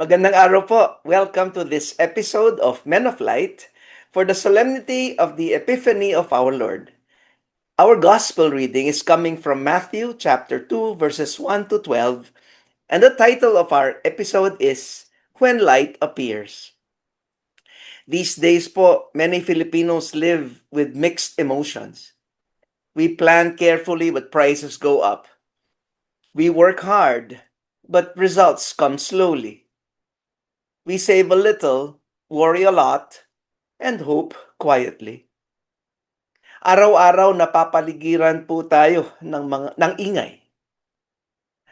Magandang araw po. Welcome to this episode of Men of Light for the solemnity of the Epiphany of our Lord. Our gospel reading is coming from Matthew chapter 2 verses 1 to 12, and the title of our episode is When Light Appears. These days po, many Filipinos live with mixed emotions. We plan carefully but prices go up. We work hard but results come slowly. We save a little, worry a lot, and hope quietly. Araw-araw napapaligiran po tayo ng ingay.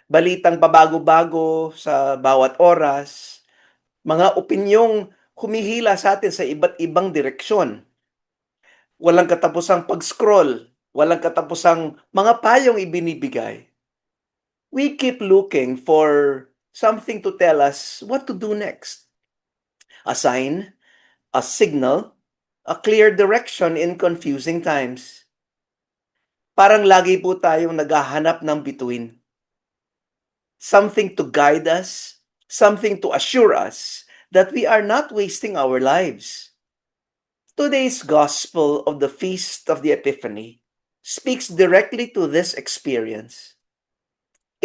Balitang pabago-bago sa bawat oras, mga opinyong humihila sa atin sa iba't ibang direksyon. Walang katapusang pag-scroll, walang katapusang mga payong ibinibigay. We keep looking for something to tell us what to do next. A sign, a signal, a clear direction in confusing times. Parang lagi po tayong naghahanap ng bituin. Something to guide us, something to assure us that we are not wasting our lives. Today's Gospel of the Feast of the Epiphany speaks directly to this experience.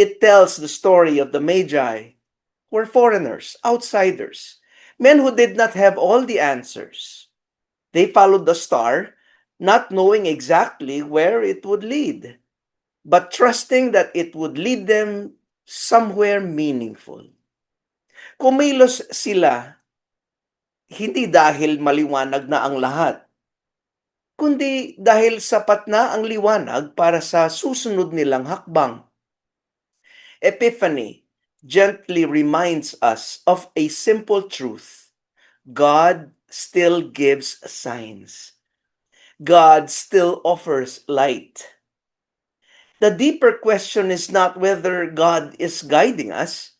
It tells the story of the Magi, who were foreigners, outsiders, men who did not have all the answers. They followed the star, not knowing exactly where it would lead, but trusting that it would lead them somewhere meaningful. Kumilos sila, hindi dahil maliwanag na ang lahat, kundi dahil sapat na ang liwanag para sa susunod nilang hakbang. Epiphany gently reminds us of a simple truth. God still gives signs. God still offers light. The deeper question is not whether God is guiding us.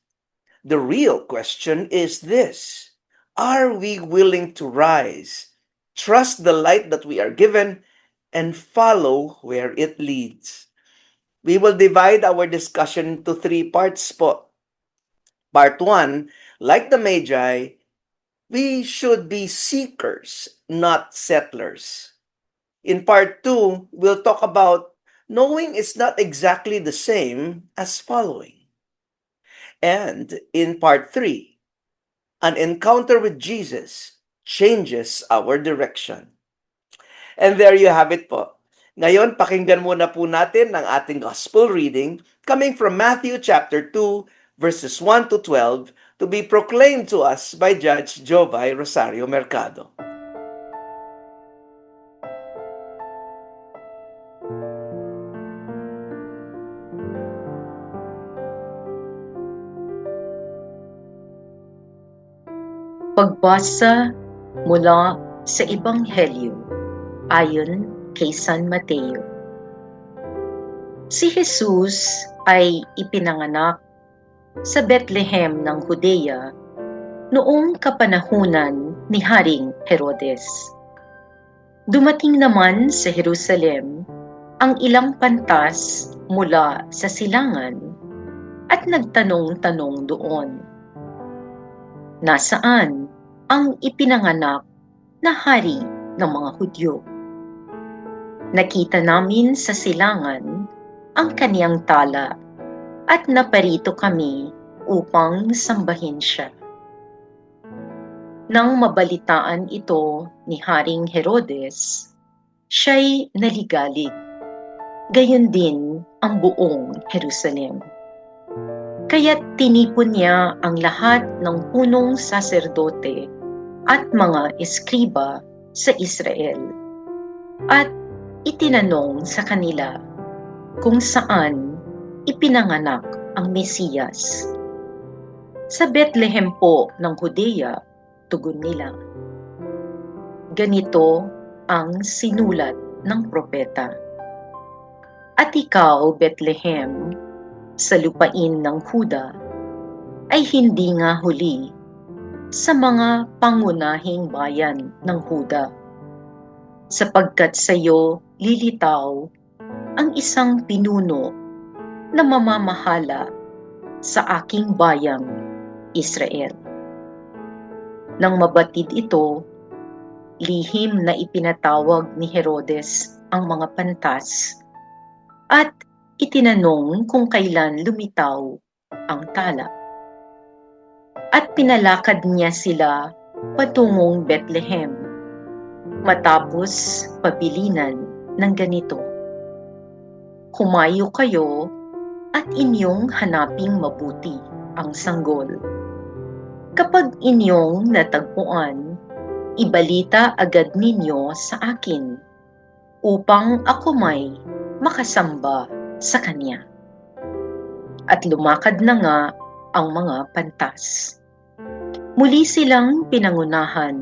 The real question is this: are we willing to rise, trust the light that we are given, and follow where it leads? We will divide our discussion into three parts po. Part 1, like the Magi, we should be seekers, not settlers. In part 2, we'll talk about knowing is not exactly the same as following. And in part 3, an encounter with Jesus changes our direction. And there you have it po. Ngayon, pakinggan muna po natin ang ating gospel reading coming from Matthew chapter 2, verses 1 to 12, to be proclaimed to us by Judge Jovay Rosario Mercado. Pagbasa mula sa Ebanghelyo ayon kay San Mateo. Si Jesus ay ipinanganak sa Bethlehem ng Judea noong kapanahunan ni Haring Herodes. Dumating naman sa Jerusalem ang ilang pantas mula sa silangan at nagtanong-tanong doon, nasaan ang ipinanganak na hari ng mga Hudyo? Nakita namin sa silangan ang kaniyang tala at naparito kami upang sambahin siya. Nang mabalitaan ito ni Haring Herodes, siya'y naligalig, gayon din ang buong Jerusalem. Kaya't tinipon niya ang lahat ng punong saserdote at mga eskriba sa Israel at itinanong sa kanila kung saan ipinanganak ang Mesiyas. Sa Bethlehem po ng Judea, tugon nila. Ganito ang sinulat ng propeta. At ikaw, Bethlehem, sa lupain ng Huda, ay hindi nga huli sa mga pangunahing bayan ng Huda, sapagkat sa iyo lilitaw ang isang pinuno na mamamahala sa aking bayang Israel. Nang mabatid ito, lihim na ipinatawag ni Herodes ang mga pantas at itinanong kung kailan lumitaw ang tala. At pinalakad niya sila patungong Bethlehem, matapos pabilinan ng ganito: "Humayo kayo at inyong hanaping mabuti ang sanggol. Kapag inyong natagpuan, ibalita agad ninyo sa akin upang ako may makasamba sa kanya." At lumakad na nga ang mga pantas. Muli silang pinangunahan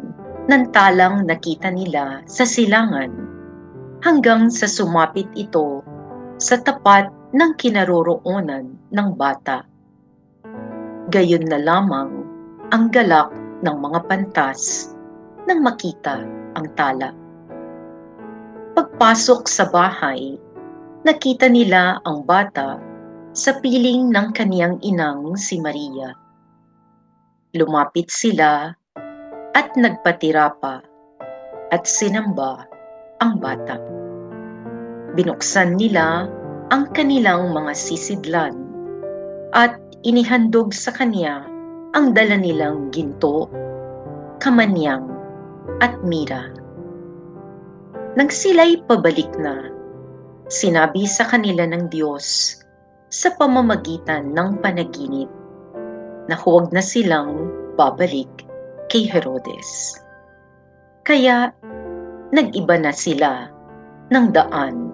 ng talang nakita nila sa silangan hanggang sa sumapit ito sa tapat ng kinaroroonan ng bata. Gayon na lamang ang galak ng mga pantas nang makita ang tala. Pagpasok sa bahay, nakita nila ang bata sa piling ng kaniyang inang si Maria. Lumapit sila at nagpatira pa at sinamba ang bata. Binuksan nila ang kanilang mga sisidlan at inihandog sa kanya ang dala nilang ginto, kamanyang at mira. Nang sila'y pabalik na, sinabi sa kanila ng Diyos sa pamamagitan ng panaginip na huwag na silang babalik kay Herodes. Kaya nag-iba na sila ng daan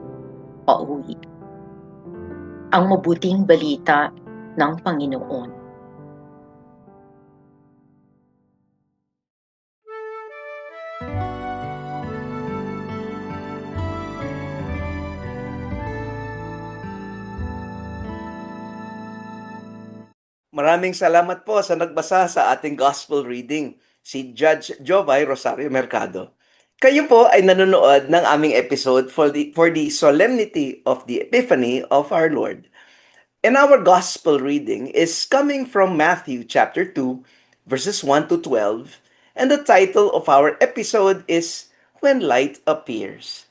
pauwi. Ang mabuting balita ng Panginoon. Maraming salamat po sa nagbasa sa ating gospel reading, si Judge Jovay Rosario Mercado. Kayo po ay nanonood ng aming episode for the Solemnity of the Epiphany of our Lord. And our gospel reading is coming from Matthew chapter 2, verses 1 to 12, and the title of our episode is When Light Appears.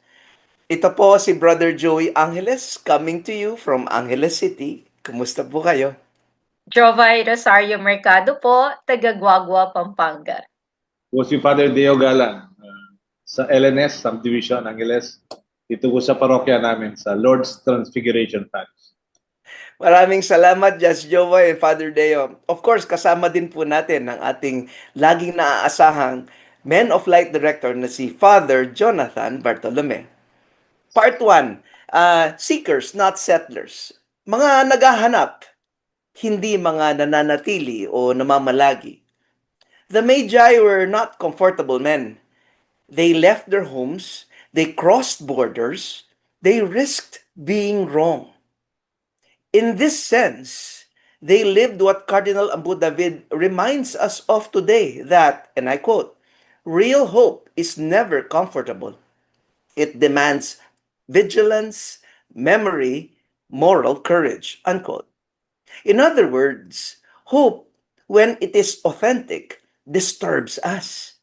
Ito po si Brother Joey Angeles coming to you from Angeles City. Kumusta po kayo? Jovay Rosario Mercado po, taga Guagua, Pampanga. Po si Father Deo Galang sa LNS Subdivision Angeles, dito po sa parokya namin sa Lord's Transfiguration Parish. Maraming salamat, Judge Joey and Father Deo. Of course, kasama din po natin ang ating laging naaasahang Men of Light Director na si Father Jonathan Bartolome. Part 1, Seekers, not Settlers. Mga naghahanap, hindi mga nananatili o namamalagi. The Magi were not comfortable men. They left their homes, they crossed borders, they risked being wrong. In this sense, they lived what Cardinal Ambu David reminds us of today, that, and I quote, "Real hope is never comfortable. It demands vigilance, memory, moral courage," unquote. In other words, hope, when it is authentic, disturbs us.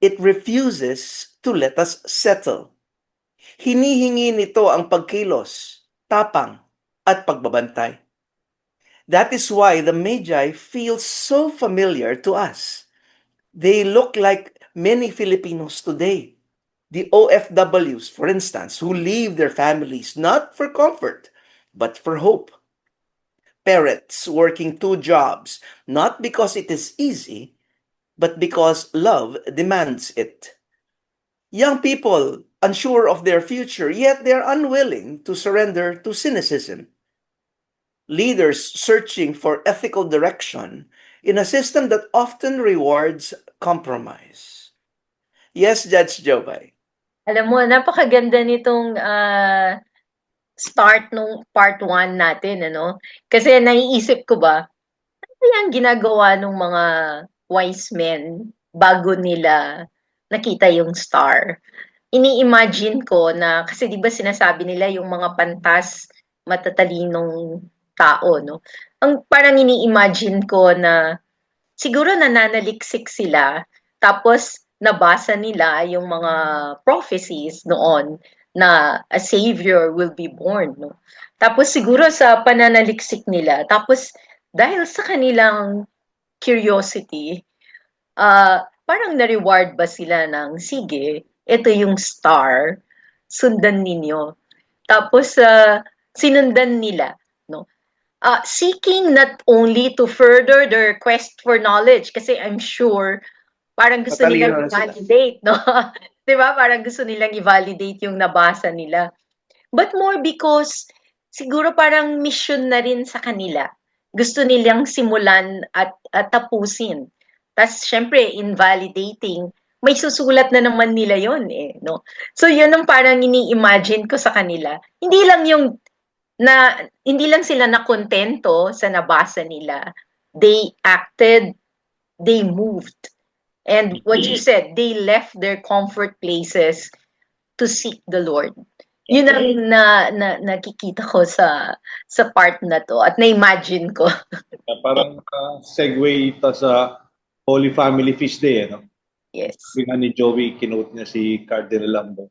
It refuses to let us settle. Hinihingi nito ang pagkilos, tapang, at pagbabantay. That is why the Magi feel so familiar to us. They look like many Filipinos today. The OFWs, for instance, who leave their families not for comfort, but for hope. Parents working 2 jobs, not because it is easy, but because love demands it. Young people unsure of their future, yet they're unwilling to surrender to cynicism. Leaders searching for ethical direction in a system that often rewards compromise. Yes, Judge Jovay. Alam mo, napakaganda nitong start nung part 1 natin, ano? Kasi naiisip ko ba, ano yung ginagawa ng mga wise men bago nila nakita yung star? Ini-imagine ko na, kasi di ba sinasabi nila yung mga pantas matatalinong tao, no? Ang parang ini-imagine ko na siguro nananaliksik sila, tapos nabasa nila yung mga prophecies noon na a savior will be born, no? Tapos siguro sa pananaliksik nila, tapos dahil sa kanilang curiosity, parang na-reward ba sila ng, sige, ito yung star, sundan ninyo. Tapos sinundan nila, no? Seeking not only to further their quest for knowledge, kasi I'm sure parang gusto Matalino nilang na sila. i-validate, no? 'Di ba? Parang gusto nilang i-validate yung nabasa nila. But more because siguro parang mission na rin sa kanila. Gusto nilang simulan at tapusin. Tas syempre in validating, may susulat na naman nila yon eh, no? So yun ang parang ini-imagine ko sa kanila. Hindi lang sila nakontento sa nabasa nila. They acted, they moved. And what you said, they left their comfort places to seek the Lord. Yun ang nakikita ko sa part na to at na-imagine ko. Parang segue ito sa Holy Family Feast Day, no? Yes. Sabi nga ni Joey, kinote niya si Cardinal Lambo.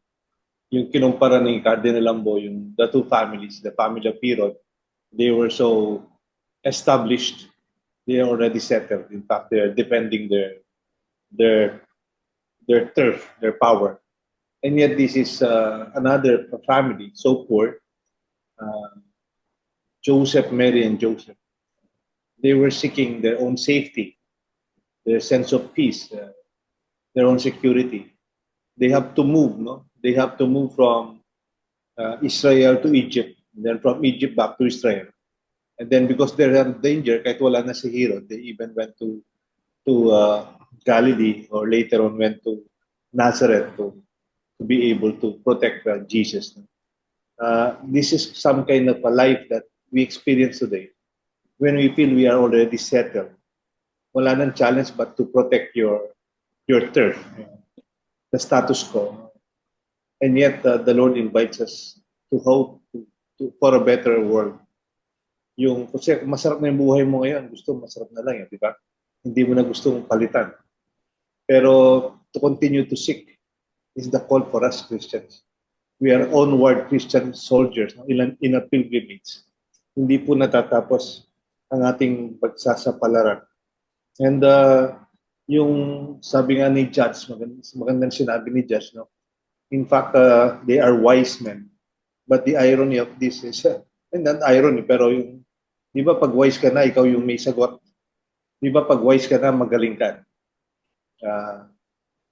Yung kinumpara ni Cardinal Lambo, yung the two families, the family of Herod, they were so established, they are already settled. In fact, they are defending their turf, their power. And yet this is another family, so poor, Joseph, Mary, and Joseph. They were seeking their own safety, their sense of peace, their own security. They have to move, no? They have to move from Israel to Egypt, and then from Egypt back to Israel. And then because they're in danger, kahit wala na si Herod, they even went to Galilee, or later on went to Nazareth to be able to protect Jesus. This is some kind of a life that we experience today when we feel we are already settled. Wala nang challenge but to protect your turf, the status quo. And yet the Lord invites us to hope for a better world. Yung kasi masarap na yung buhay mo ngayon, gusto masarap na lang, di ba? Hindi mo na gustong palitan. Pero to continue to seek is the call for us Christians. We are onward Christian soldiers in a pilgrimage. Hindi po natatapos ang ating pagsasapalaran. And yung sabi nga ni Judge, magandang sinabi ni Judge, no? In fact, they are wise men. But the irony of this is, not irony, pero yung, di ba pag wise ka na, ikaw yung may sagot. Di ba pag wise ka na, magaling ka.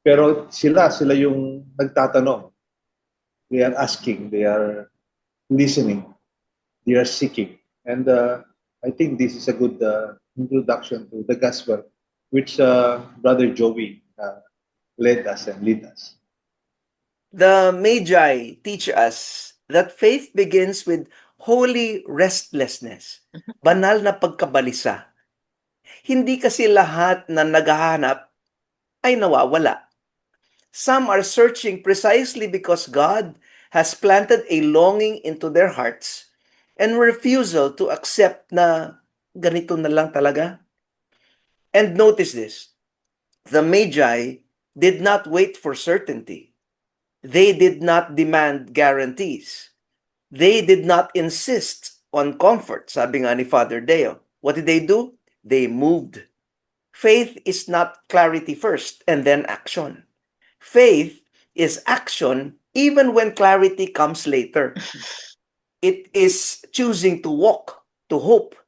Pero sila yung nagtatanong. They are asking, they are listening, they are seeking. And I think this is a good introduction to the gospel, which Brother Joey led us and lead us. The Magi teach us that faith begins with holy restlessness, banal na pagkabalisa. Hindi kasi lahat na naghahanap ay nawawala. Some are searching precisely because God has planted a longing into their hearts and refusal to accept na ganito na lang talaga. And notice this, the Magi did not wait for certainty. They did not demand guarantees. They did not insist on comfort, sabi nga ni Father Deo. What did they do? They moved. Faith is not clarity first and then action. Faith is action even when clarity comes later. It is choosing to walk, to hope,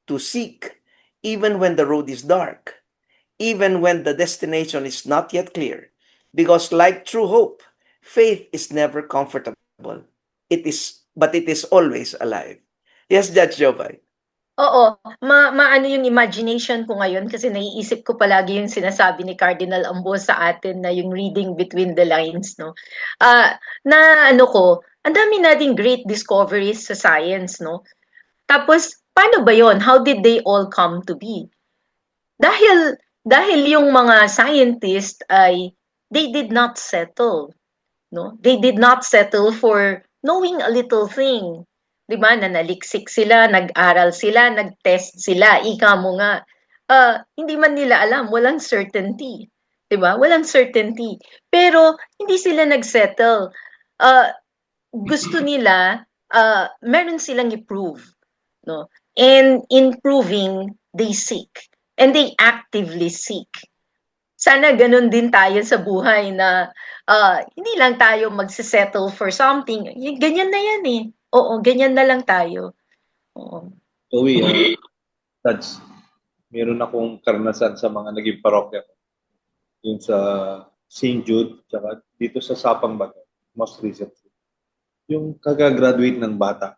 to seek, even when the road is dark, even when the destination is not yet clear. Because like true hope, faith is never comfortable. But it is always alive. Yes, Judge Jovay. Oo, maano yung imagination ko ngayon kasi naiisip ko palagi yung sinasabi ni Cardinal Ambo sa atin na yung reading between the lines, no? Na ano ko, ang dami nating great discoveries sa science, no? Tapos, paano ba yon? How did they all come to be? Dahil yung mga scientists ay they did not settle, no? They did not settle for knowing a little thing. 'Di ba? Nanaliksik sila, nag-aral sila, nag-test sila, ika mo nga. hindi man nila alam, walang certainty, 'di ba? Walang certainty. Pero hindi sila nag-settle. Ah, Gusto nila, meron silang i-prove, no? And in proving, they seek and they actively seek. Sana gano'n din tayo sa buhay na, hindi lang tayo magse-settle for something, ganyan na yan, eh. Oo, ganyan na lang tayo. Oo. Joey, Tads, meron akong karanasan sa mga naging parokya ko. Yung sa St. Jude, tsaka dito sa Sapang Bato, most recently. Yung kagagraduate ng bata,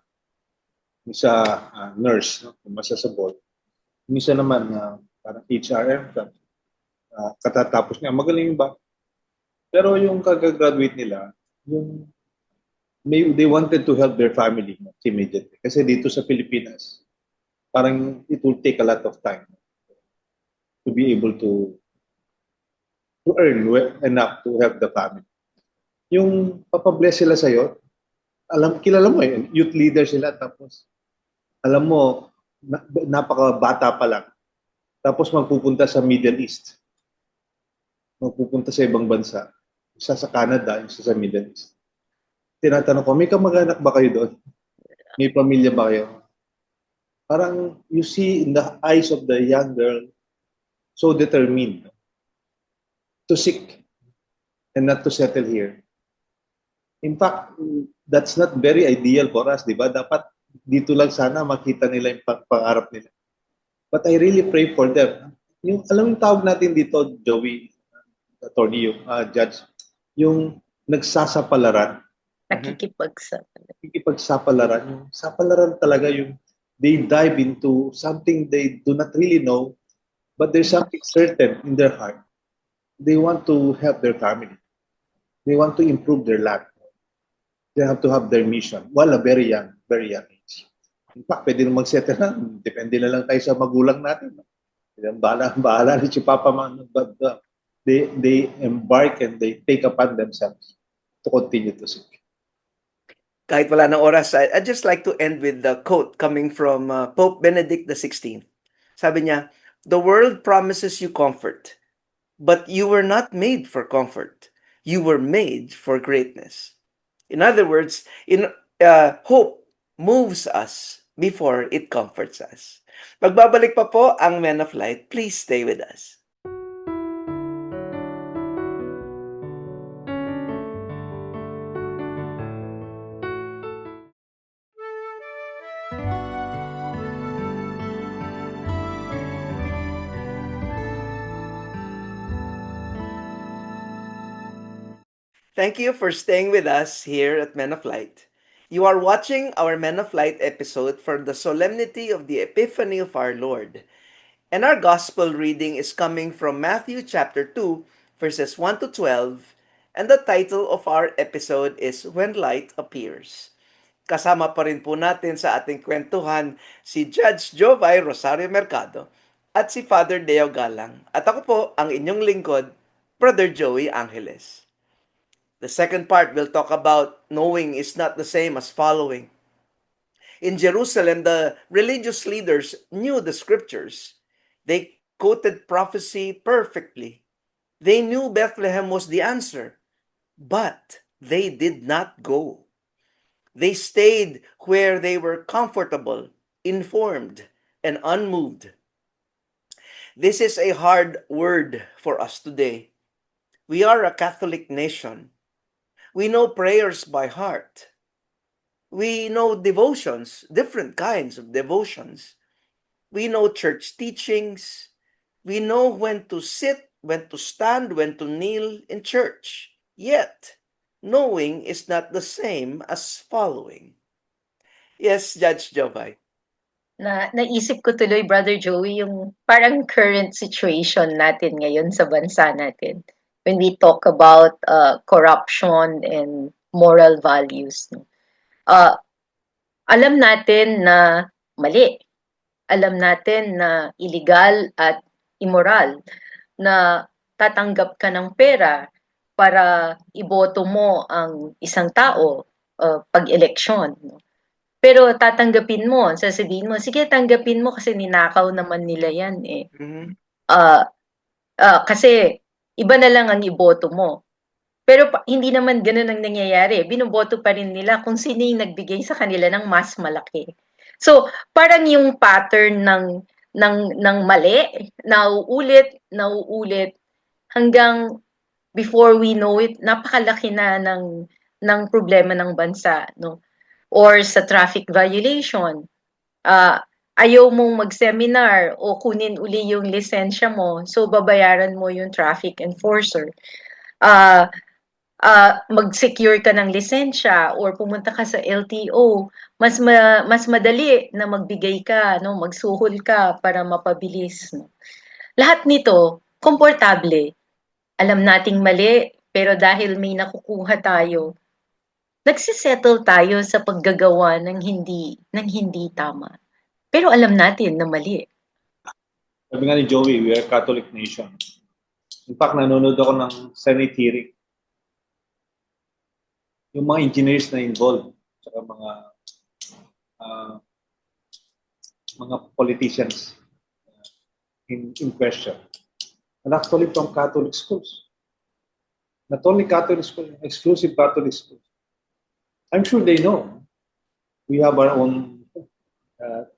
isa nurse, no? Umasa sa board. Yung isa naman parang HRM, katatapos niya, magaling yung bata. Pero yung kagagraduate nila, yung they wanted to help their family immediately. Kasi dito sa Pilipinas, parang it will take a lot of time to be able to earn enough to help the family. Yung papabless sila sa'yo, kilala mo youth leader sila, tapos alam mo, napakabata pa lang. Tapos magpupunta sa Middle East. Magpupunta sa ibang bansa. Isa sa Canada, isa sa Middle East. Tinatanong ko, may kamag-anak ba kayo doon? May pamilya ba kayo? Parang you see in the eyes of the young girl, so determined to seek and not to settle here. In fact, that's not very ideal for us, di ba? Dapat dito lang sana makita nila yung pangarap nila. But I really pray for them. Yung, alam yung tawag natin dito, Joey, attorney, yung judge, yung nagsasapalaran. Nakikipagsapalaran. Yung sapalaran talaga yung they dive into something they do not really know, but there's something certain in their heart. They want to help their family. They want to improve their land. They have to have their mission while a very young age. In fact, pwede nang mag-settle na. Depende na lang tayo sa magulang natin. Bahala rin si Papa Man. But they embark and they take upon themselves to continue to seek. Kahit wala ng oras, I'd just like to end with the quote coming from Pope Benedict XVI. Sabi niya, "The world promises you comfort, but you were not made for comfort. You were made for greatness." In other words, hope moves us before it comforts us. Magbabalik pa po ang Men of Light. Please stay with us. Thank you for staying with us here at Men of Light. You are watching our Men of Light episode for the solemnity of the Epiphany of our Lord. And our gospel reading is coming from Matthew chapter 2, verses 1 to 12, and the title of our episode is When Light Appears. Kasama pa rin po natin sa ating kwentuhan si Judge Jovay Rosario Mercado at si Father Deo Galang. At ako po ang inyong lingkod, Brother Joey Angeles. The second part will talk about knowing is not the same as following. In Jerusalem, the religious leaders knew the scriptures. They quoted prophecy perfectly. They knew Bethlehem was the answer, but they did not go. They stayed where they were comfortable, informed, and unmoved. This is a hard word for us today. We are a Catholic nation. We know prayers by heart. We know devotions, different kinds of devotions. We know church teachings. We know when to sit, when to stand, when to kneel in church. Yet, knowing is not the same as following. Yes, Judge Jovay. Naisip ko tuloy, Brother Joey, yung parang current situation natin ngayon sa bansa natin. When we talk about corruption and moral values. No? Alam natin na mali. Alam natin na illegal at immoral na tatanggap ka ng pera para iboto mo ang isang tao pag-eleksyon. No? Pero tatanggapin mo, sasabihin mo, sige tanggapin mo kasi ninakaw naman nila yan eh. Mhm. Ah, kasi iba na lang ang iboto mo. Pero hindi naman ganun ang nangyayari. Binoboto pa rin nila kung sino yung nagbigay sa kanila ng mas malaki. So, parang yung pattern ng mali, nauulit hanggang before we know it, napakalaki na ng problema ng bansa, no? Or sa traffic violation, ah, ayaw mong mag-seminar o kunin uli yung lisensya mo, so babayaran mo yung traffic enforcer. Ah, mag-secure ka ng lisensya or pumunta ka sa LTO, mas madali na magbigay ka, no, magsuhol ka para mapabilis, no. Lahat nito komportable. Alam nating mali, pero dahil may nakukuha tayo, nagse-settle tayo sa paggagawa ng hindi tama. Pero alam natin na mali. Sabi nga ni Joey, we are Catholic nation. In fact, nanonood ako ng Senate hearing. Yung mga engineers na involved, saka uh, mga politicians in question, and actually from Catholic schools. Not only Catholic schools, exclusive Catholic schools. I'm sure they know. We have our own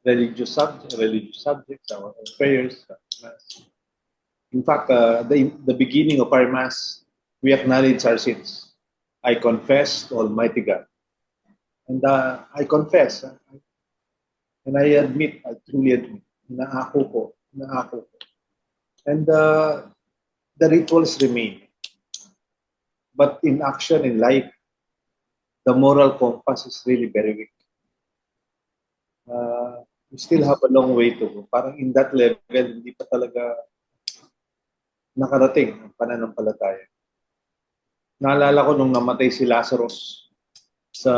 religious subjects, our own prayers. Mass. In fact, the beginning of our Mass, we acknowledge our sins. I confess to Almighty God. And I confess, and I admit, I truly admit, inaako ko. And the rituals remain. But in action, in life, the moral compass is really very weak. We still have a long way to go. Parang in that level, hindi pa talaga nakarating ang pananampalataya. Naalala ko nung namatay si Lazarus sa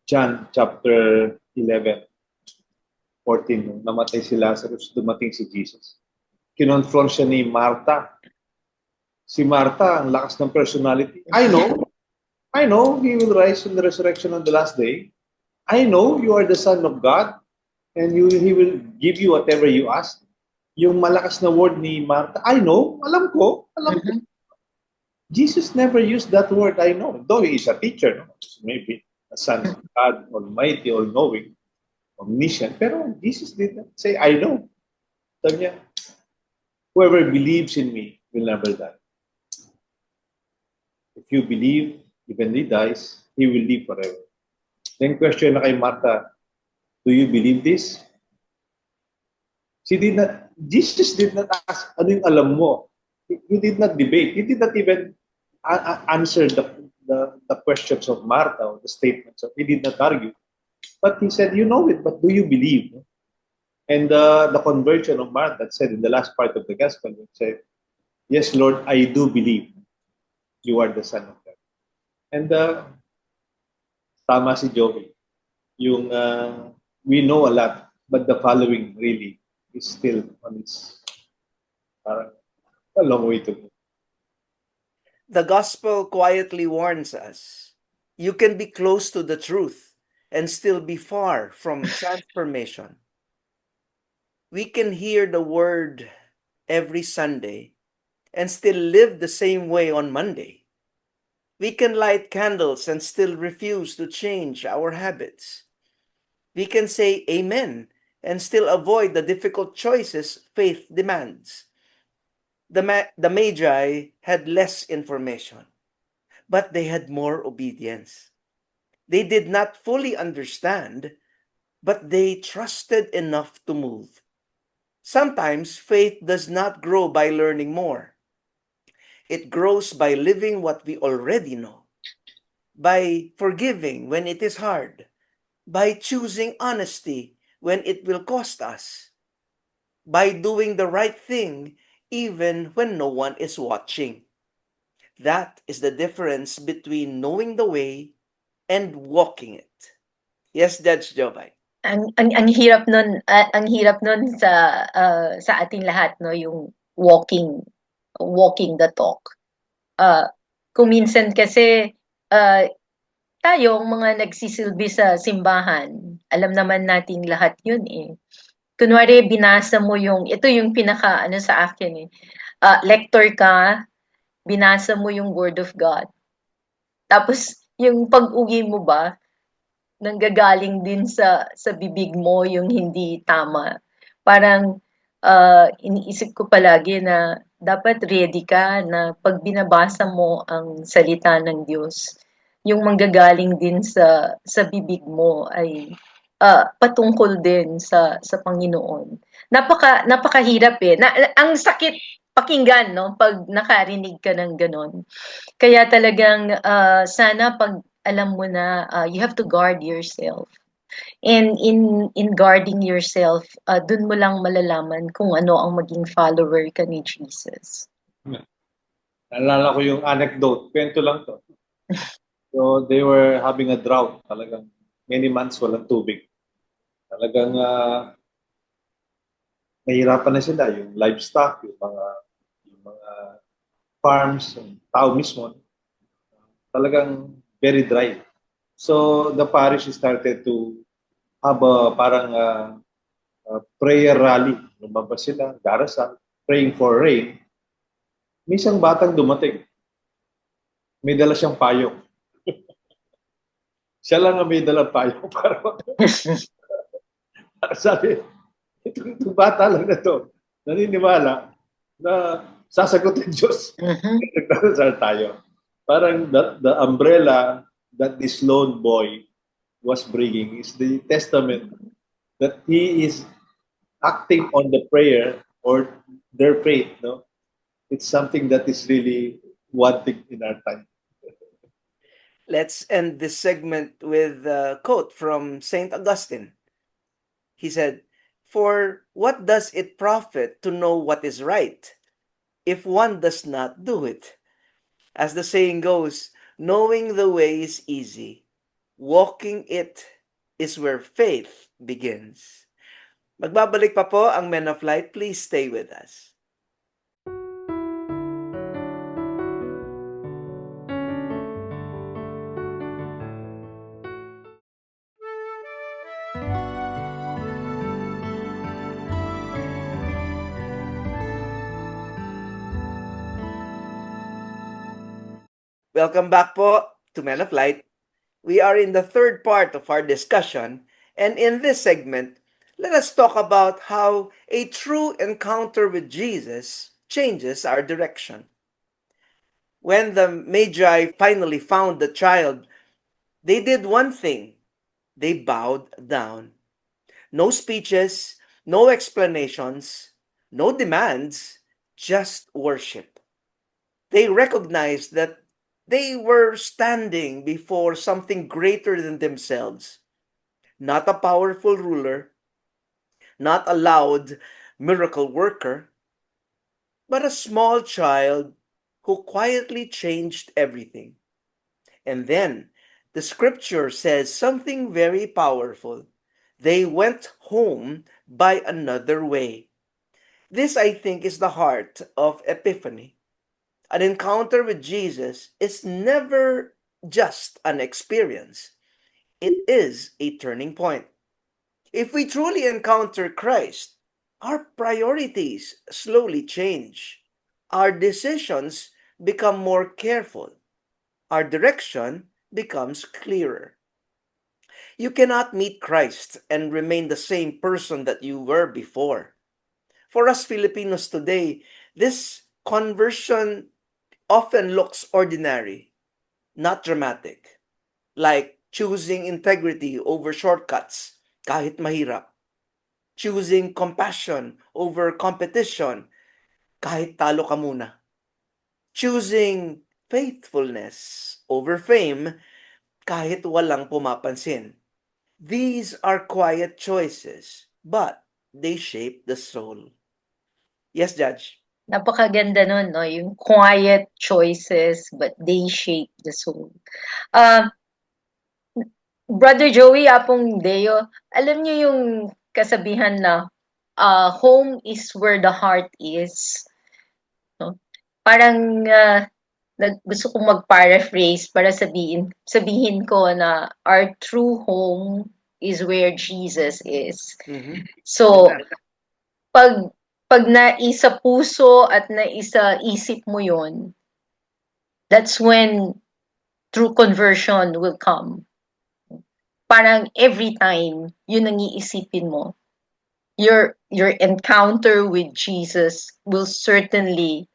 John chapter 11, 14, nung namatay si Lazarus, dumating si Jesus. Kinonfront siya ni Martha. Si Martha, ang lakas ng personality. I know he will rise in the resurrection on the last day. I know you are the Son of God and he will give you whatever you ask. Yung malakas na word ni Martha, I know, alam ko. Jesus never used that word, I know. Though he is a teacher, no? Maybe a Son of God, Almighty, all-knowing, omniscient. Pero Jesus did not say, I know. Sabi niya, whoever believes in me will never die. If you believe, even he dies, he will live forever. Then question na kay Martha, do you believe this? Jesus did not ask, ano yung alam mo? He did not debate. He did not even answer the questions of Martha or the statements. He did not argue. But he said, you know it, but do you believe? And the conversion of Martha said in the last part of the gospel, it said, yes, Lord, I do believe you are the Son of God. And tama si Joey. Yung we know a lot, but the following really is still on its a long way to go. The gospel quietly warns us. You can be close to the truth and still be far from transformation. We can hear the word every Sunday and still live the same way on Monday. We can light candles and still refuse to change our habits. We can say amen and still avoid the difficult choices faith demands. The Magi had less information, but they had more obedience. They did not fully understand, but they trusted enough to move. Sometimes faith does not grow by learning more. It grows by living what we already know, by forgiving when it is hard, by choosing honesty when it will cost us, by doing the right thing even when no one is watching. That is the difference between knowing the way and walking it. Yes, Judge Jobay. Ang hirap nun sa ating lahat, no, yung walking the talk. Kung minsan kasi tayong mga nagsisilbi sa simbahan, alam naman nating lahat yun eh. Kunwari, binasa mo ito yung pinaka, sa akin eh. Lector ka, binasa mo yung Word of God. Tapos, yung pag-uwi mo ba, nanggagaling din sa bibig mo yung hindi tama. Parang, iniisip ko palagi na dapat ready ka na pag binabasa mo ang salita ng Diyos, yung manggagaling din sa bibig mo ay patungkol din sa Panginoon. Napakahirap eh. Ang sakit pakinggan, no, pag nakarinig ka ng ganon. Kaya talagang sana pag alam mo na you have to guard yourself. And in guarding yourself, dun mo lang malalaman kung ano ang maging follower ka ni Jesus. Naalala ko yung anecdote. Kwento lang to. So, they were having a drought. Talagang many months walang tubig. Talagang nahihirapan na sila. Yung livestock, yung mga farms, yung tao mismo. Talagang very dry. So, the parish started to have a parang prayer rally. Lumabas sila, darasal, praying for rain. May isang batang dumating. May dala siyang payong. Siya lang ang may dalang payong para sabi, itong bata lang na to, naniniwala na sasagutin Diyos. Nagdarasal tayo. Parang the umbrella that this lone boy was bringing is the testament that he is acting on the prayer or their faith. No, it's something that is really wanting in our time. Let's end this segment with a quote from St. Augustine. He said, "For what does it profit to know what is right if one does not do it? As the saying goes, knowing the way is easy. Walking it is where faith begins." Magbabalik pa po ang Men of Light. Please stay with us. Welcome back po to Men of Light. We are in the third part of our discussion, and in this segment, let us talk about how a true encounter with Jesus changes our direction. When the Magi finally found the child, they did one thing. They bowed down. No speeches, no explanations, no demands, just worship. They recognized that they were standing before something greater than themselves. Not a powerful ruler, not a loud miracle worker, but a small child who quietly changed everything. And then the scripture says something very powerful. They went home by another way. This, I think, is the heart of Epiphany. An encounter with Jesus is never just an experience, it is a turning point. If we truly encounter Christ, our priorities slowly change. Our decisions become more careful. Our direction becomes clearer. You cannot meet Christ and remain the same person that you were before. For us Filipinos today, this conversion often looks ordinary, not dramatic, like choosing integrity over shortcuts kahit mahirap, choosing compassion over competition kahit talo ka muna, choosing faithfulness over fame kahit walang pumapansin. These are quiet choices, but they shape the soul. Yes, Judge. Napakaganda nun, no? Yung quiet choices, but they shape the soul. Brother Joey Apong Deo, alam niyo yung kasabihan na home is where the heart is. No? Parang gusto kong mag-paraphrase para sabihin ko na our true home is where Jesus is. Mhm. So, pag naisa puso at naisa isip mo yon, that's when true conversion will come. Parang every time, yun ang iisipin mo. Your encounter with Jesus will certainly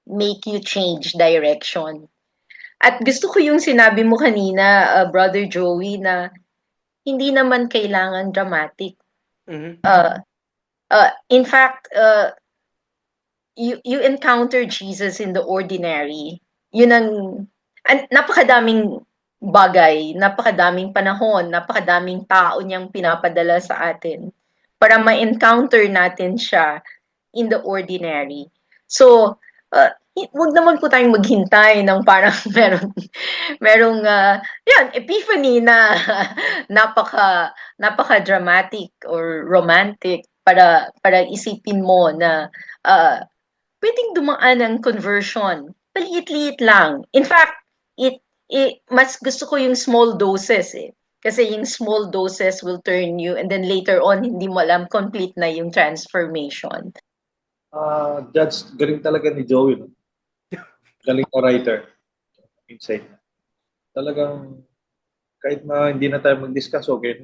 make you change direction. At gusto ko yung sinabi mo kanina, Brother Joey, na hindi naman kailangan dramatic. Mhm. In fact, you encounter Jesus in the ordinary. Yun napakadaming bagay, napakadaming panahon, napakadaming tao niyang pinapadala sa atin para ma-encounter natin siya in the ordinary. So, wag naman po tayong maghintay ng parang merong yun, epiphany na napaka dramatic or romantic para isipin mo na pwedeng dumaan ang conversion. Paliit-liit lang. In fact, mas gusto ko yung small doses eh. Kasi yung small doses will turn you and then later on, hindi mo alam complete na yung transformation. Judge, galing talaga ni Joey. No? Galing ka writer. Insane. Talagang kahit na hindi na tayo mag-discuss, okay.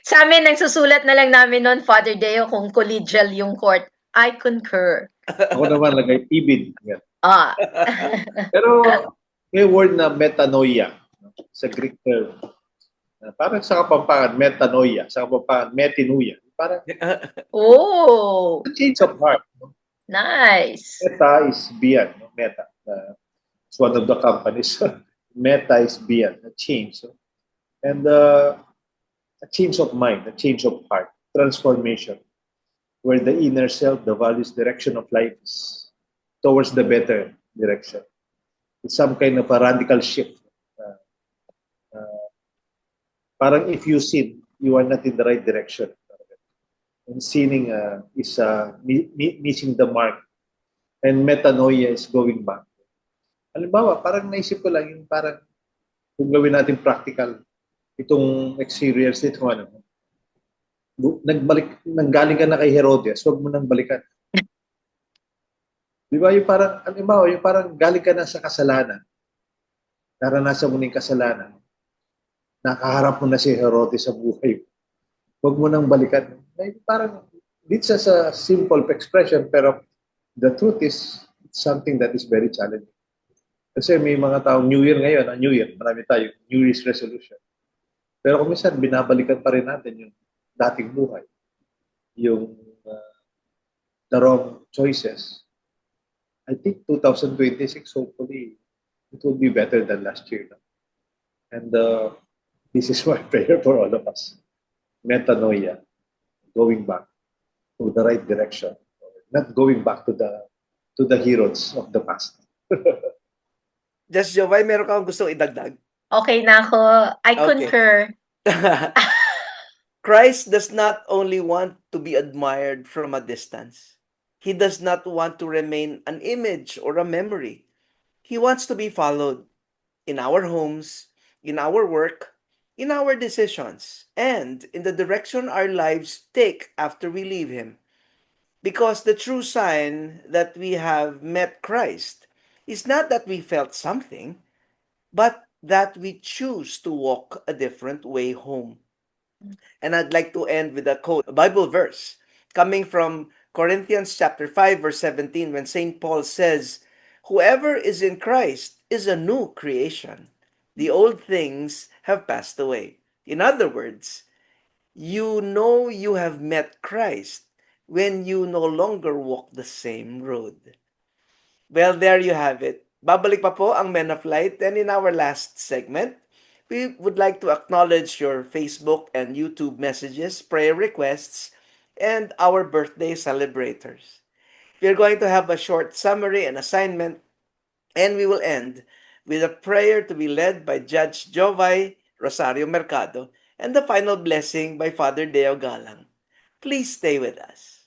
Sa amin, nagsusulat na lang namin noon, Father Deo, kung collegial yung court. I concur. Ako naman lagay ibid. Yan. Ah. Pero may word na metanoia sa Greek term. Parang sa Kapampangan, metanoia. Sa Kapampangan, metinuia. Parang Oh, change of heart. No? nice. Meta is beyond. No? Meta. It's one of the companies. Meta is beyond. A change. So. And a change of mind, a change of heart, transformation, where the inner self, the values, direction of life is towards the better direction. It's some kind of a radical shift. Parang if you sin, you are not in the right direction. And sinning is missing the mark. And metanoia is going back. Halimbawa, parang naisip ko lang yung parang kung gawin natin practical, itong experience nito, nanggaling ka na kay Herodias, huwag mo nang balikan. Di ba? Yung parang, halimbawa, yung parang galing ka na sa kasalanan, naranasan mo na yung kasalanan, nakaharap mo na si Herodias sa buhay, huwag mo nang balikan. Parang, it's just a simple expression, pero the truth is, it's something that is very challenging. Kasi may mga taong New Year ngayon, New Year, marami tayo, New Year's resolution. Pero kung minsan, binabalikan pa rin natin yung dating buhay. Yung the wrong choices. I think 2026, hopefully, it will be better than last year. No? And this is my prayer for all of us. Metanoia, going back to the right direction. Not going back to the heroes of the past. Just Jovay, meron kang gustong idagdag? Okay na ako. I concur. Christ does not only want to be admired from a distance. He does not want to remain an image or a memory. He wants to be followed in our homes, in our work, in our decisions, and in the direction our lives take after we leave Him. Because the true sign that we have met Christ is not that we felt something, but that we choose to walk a different way home. And I'd like to end with a quote, a Bible verse, coming from Corinthians chapter 5, verse 17, when St. Paul says, "Whoever is in Christ is a new creation. The old things have passed away." In other words, you know you have met Christ when you no longer walk the same road. Well, there you have it. Babalik pa po ang Men of Light, and in our last segment, we would like to acknowledge your Facebook and YouTube messages, prayer requests, and our birthday celebrators. We're going to have a short summary and assignment, and we will end with a prayer to be led by Judge Jovay Rosario Mercado and the final blessing by Father Deo Galang. Please stay with us.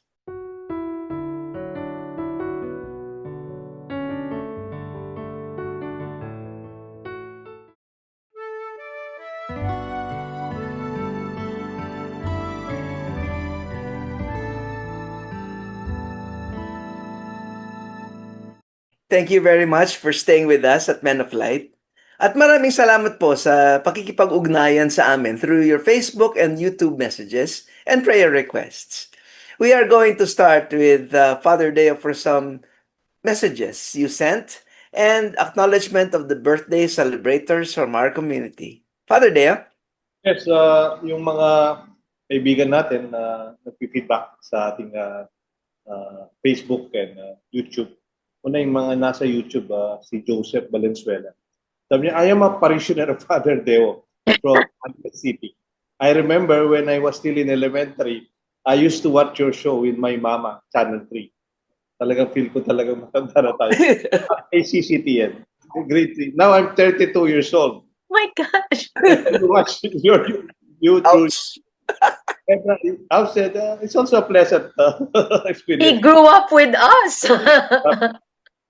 Thank you very much for staying with us at Men of Light. At maraming salamat po sa pakikipag-ugnayan sa amin through your Facebook and YouTube messages and prayer requests. We are going to start with Father Deo for some messages you sent and acknowledgement of the birthday celebrators from our community. Father Deo? Yes, yung mga kaibigan natin na nagpi-feedback sa ating Facebook and YouTube. Una yung mga nasa YouTube, si Joseph Valenzuela. Sabi niya, I am a parishioner of Father Deo from Angeles City. I remember when I was still in elementary, I used to watch your show with my mama, Channel 3. Talagang feel ko talagang matanda na tayo. ACCTN, grade 3. Now I'm 32 years old. My gosh! You watch your YouTube. Ouch! I said, it's also a pleasant He experience. grew up with us.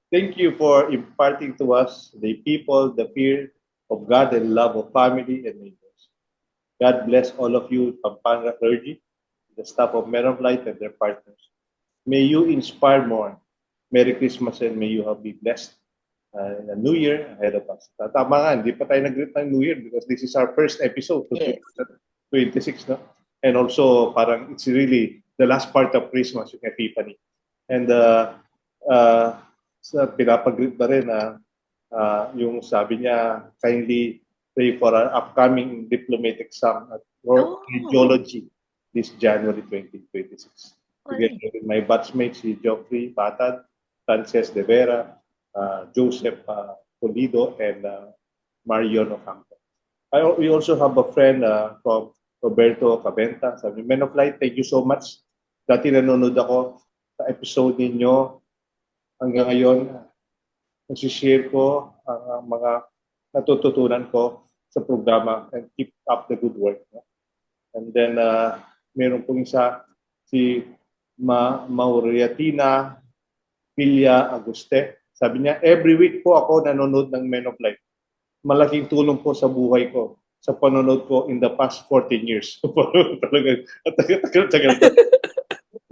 Thank you for imparting to us the people, the fear of God and love of family and neighbors. God bless all of you, Pampanga clergy, the staff of Men of Light and their partners. May you inspire more. Merry Christmas and may you have be blessed in the New Year ahead of us. Tama nga, hindi pa tayo nag-greet ng New Year because this is our first episode, Yes. 26, no? And also, parang it's really the last part of Christmas, yung Epiphany. And sa pinapag-greet na rin yung sabi niya, kindly pray for our upcoming diplomate exam at geology this January 2026. Together with my batchmates, si Geoffrey Batad, Frances De Vera, Joseph Pulido, and Marion Ocampo. We also have a friend from Roberto Cabenta. Sabi, Men of Light, thank you so much. Dati nanonood ako sa episode ninyo. Hanggang ngayon, nasi-share ko ang mga natututunan ko sa programa and keep up the good work. And then, meron pong isa, si Mauriatina Villa Aguste. Sabi niya, every week po ako nanonood ng Men of Light. Malaking tulong po sa buhay ko, sa panonood ko in the past 14 years. Talagang, tagal.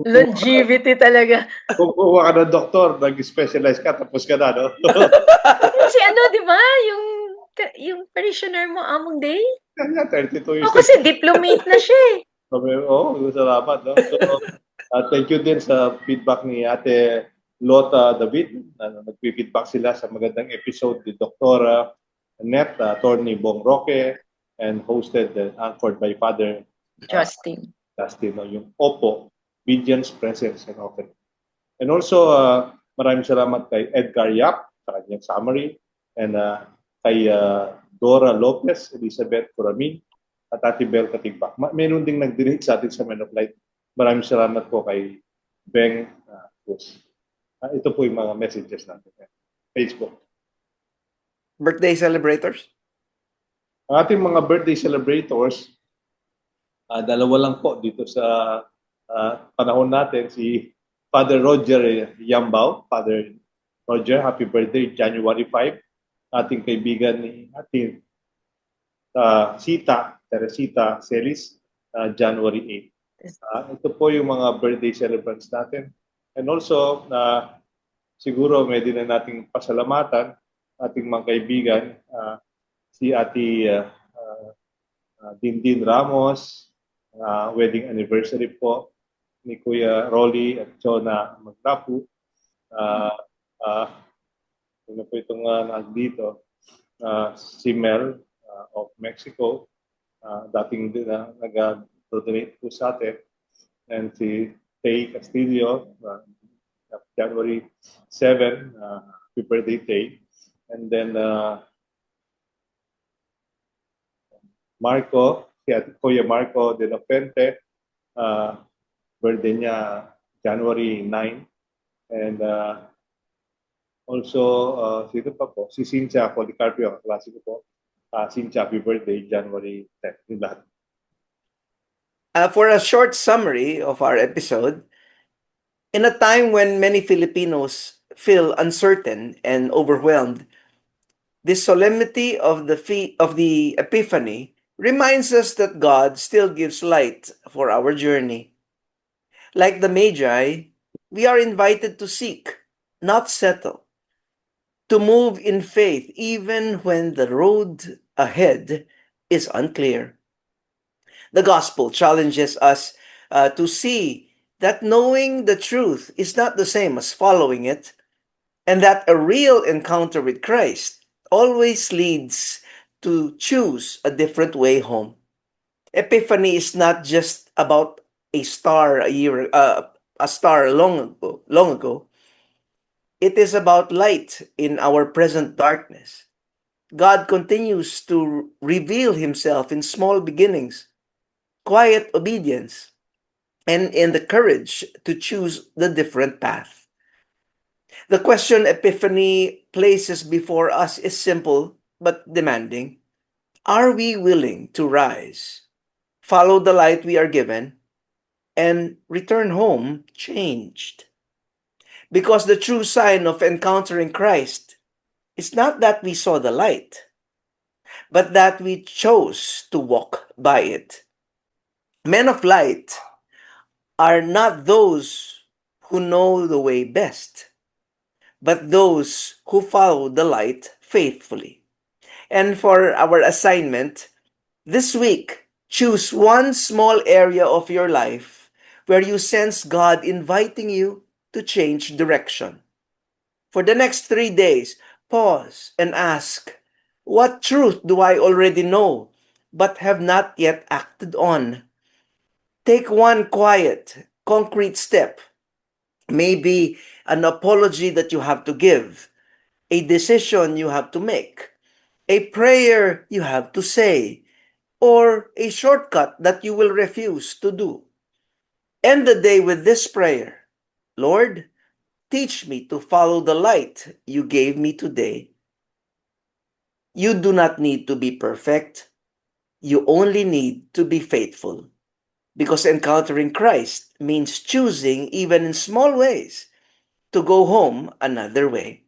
Longevity talaga. Kung kuha ka ng doktor, nag-specialize ka, tapos ka na, no? Si ano, di ba? Yung parishioner mo, Among Day? Kanya, 32 years. Oh, kasi diplomate na siya eh. Sabi, salamat. No? So, thank you din sa feedback ni Ate Lota David. Nag-feedback sila sa magandang episode ni Dr. Annette, Attorney Bong Roque, and hosted and anchored by Father Justin. No? Yung OPO, Obedience, Presence, and Offering. And also, maraming salamat kay Edgar Yap sa kanyang summary, and kay Dora Lopez, Elizabeth Coramin, at Ate Bel Katigbak. Meron ding nag-direct sa atin sa Men of Light. Maraming salamat po kay Beng Cruz. Ito po yung mga messages natin. Facebook. Birthday celebrators? Ang ating mga birthday celebrators, dalawa lang po dito sa panahon natin, si Father Roger Yambao. Father Roger, happy birthday, January 5. Ating kaibigan ni ating Teresita Celis, January 8. Ito po yung mga birthday celebrants natin. And also, siguro may din na nating pasalamatan ating mga kaibigan, si Ati Dindin Ramos, wedding anniversary po ni Kuya Rolly at Jonah Maglapu. Ano po itong nandito? Si Mel of Mexico, dating nag-donate po sa atin. And si Tay Castillo, January 7, happy birthday, Tay. And then Marco, si Kuya Marco de la Fuente, birthday niya January 9. And also, sino pa po? Si Cynthia Policarpio, kaklase ko po. Cynthia, happy birthday, January 10. Yung lahat. For a short summary of our episode, in a time when many Filipinos feel uncertain and overwhelmed, this solemnity of the Epiphany reminds us that God still gives light for our journey. Like the Magi, we are invited to seek, not settle, to move in faith even when the road ahead is unclear. The gospel challenges us to see that knowing the truth is not the same as following it, and that a real encounter with Christ always leads to choose a different way home. Epiphany is not just about a star long ago. It is about light in our present darkness. God continues to reveal himself in small beginnings, quiet obedience, and in the courage to choose the different path. The question Epiphany places before us is simple but demanding. Are we willing to rise, follow the light we are given, and return home changed? Because the true sign of encountering Christ is not that we saw the light, but that we chose to walk by it. Men of light are not those who know the way best, but those who follow the light faithfully. And for our assignment this week, choose one small area of your life where you sense God inviting you to change direction. For the next 3 days, pause and ask, what truth do I already know but have not yet acted on? Take one quiet, concrete step, maybe an apology that you have to give, a decision you have to make, a prayer you have to say, or a shortcut that you will refuse to do. End the day with this prayer: Lord, teach me to follow the light you gave me today. You do not need to be perfect. You only need to be faithful. Because encountering Christ means choosing, even in small ways, to go home another way.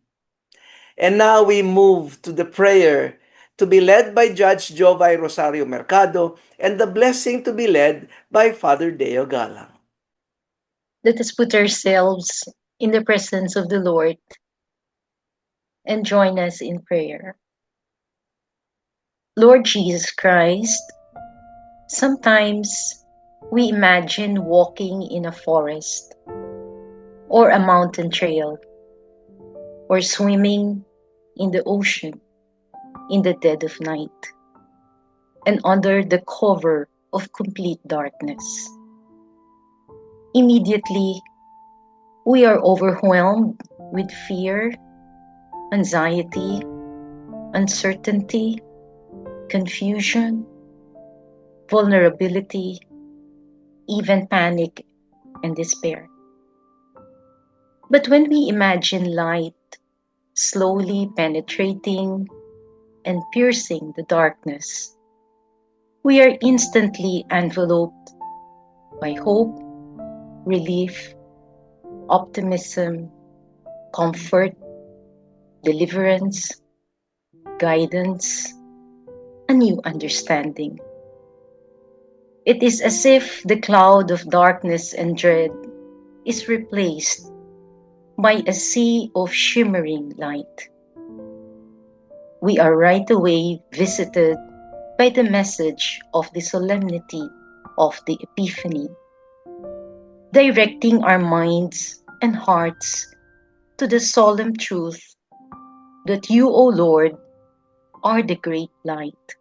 And now we move to the prayer to be led by Judge Jovay Rosario Mercado and the blessing to be led by Father Deo Galang. Let us put ourselves in the presence of the Lord and join us in prayer. Lord Jesus Christ, sometimes we imagine walking in a forest or a mountain trail or swimming in the ocean in the dead of night and under the cover of complete darkness. Immediately, we are overwhelmed with fear, anxiety, uncertainty, confusion, vulnerability, even panic and despair. But when we imagine light slowly penetrating and piercing the darkness, we are instantly enveloped by hope, relief, optimism, comfort, deliverance, guidance, a new understanding. It is as if the cloud of darkness and dread is replaced by a sea of shimmering light. We are right away visited by the message of the solemnity of the Epiphany, directing our minds and hearts to the solemn truth that you, O Lord, are the great light.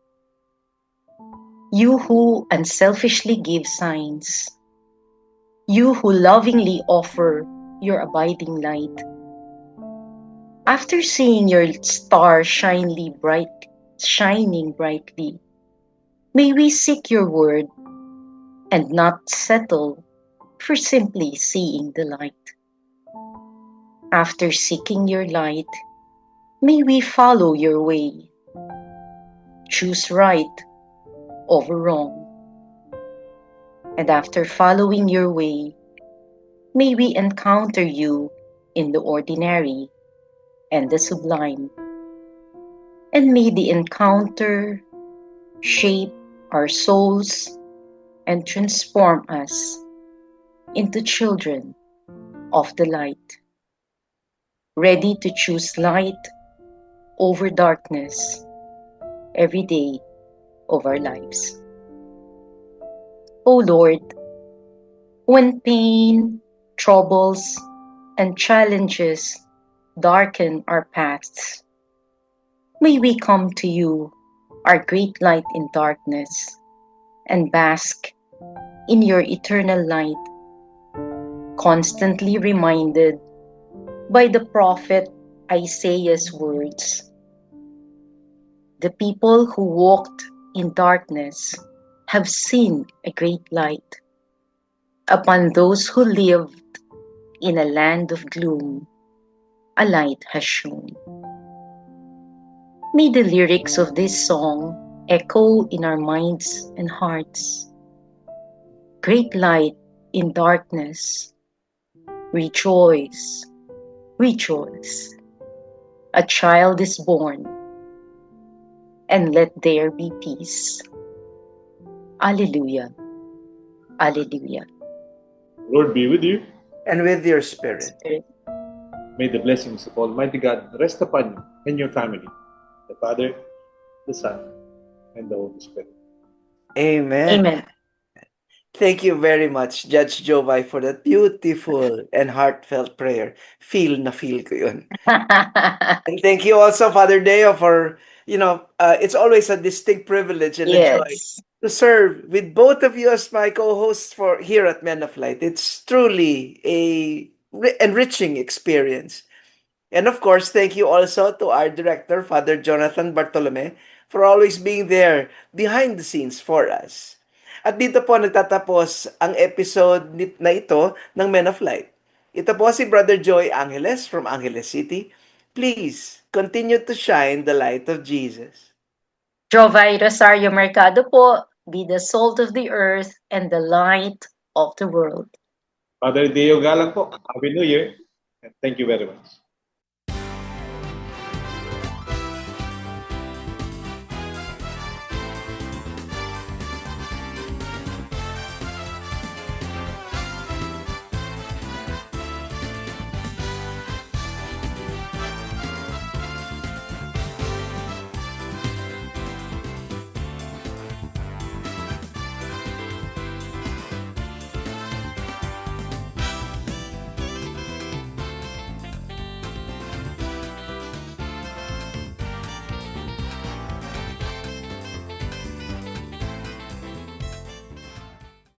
You who unselfishly give signs, you who lovingly offer your abiding light. After seeing your star shining brightly, may we seek your word and not settle for simply seeing the light. After seeking your light, may we follow your way, choose right over wrong. And after following your way, may we encounter you in the ordinary and the sublime. And may the encounter shape our souls and transform us into children of the light, ready to choose light over darkness every day of our lives. O Lord, when pain, troubles, and challenges darken our paths, may we come to you, our great light in darkness, and bask in your eternal light, constantly reminded by the prophet Isaiah's words. The people who walked in darkness have seen a great light. Upon those who lived in a land of gloom, a light has shone. May the lyrics of this song echo in our minds and hearts. Great light in darkness, rejoice, rejoice. A child is born, and let there be peace. Alleluia, alleluia. Lord be with you. And with your spirit. Spirit. May the blessings of Almighty God rest upon you and your family, the Father, the Son, and the Holy Spirit. Amen. Amen. Thank you very much, Judge Jovi, for that beautiful and heartfelt prayer. Feel na feel ko yun. And thank you also, Father Deo, for, it's always a distinct privilege and a joy Yes. to serve with both of you as my co-hosts for here at Men of Light. It's truly a enriching experience. And of course, thank you also to our director, Father Jonathan Bartolome, for always being there behind the scenes for us. At dito po nagtatapos ang episode na ito ng Men of Light. Ito po si Brother Joy Angeles from Angeles City. Please continue to shine the light of Jesus. Jovay Rosario Mercado po, be the salt of the earth and the light of the world. Father Deo Galang po, Happy New Year, and thank you very much.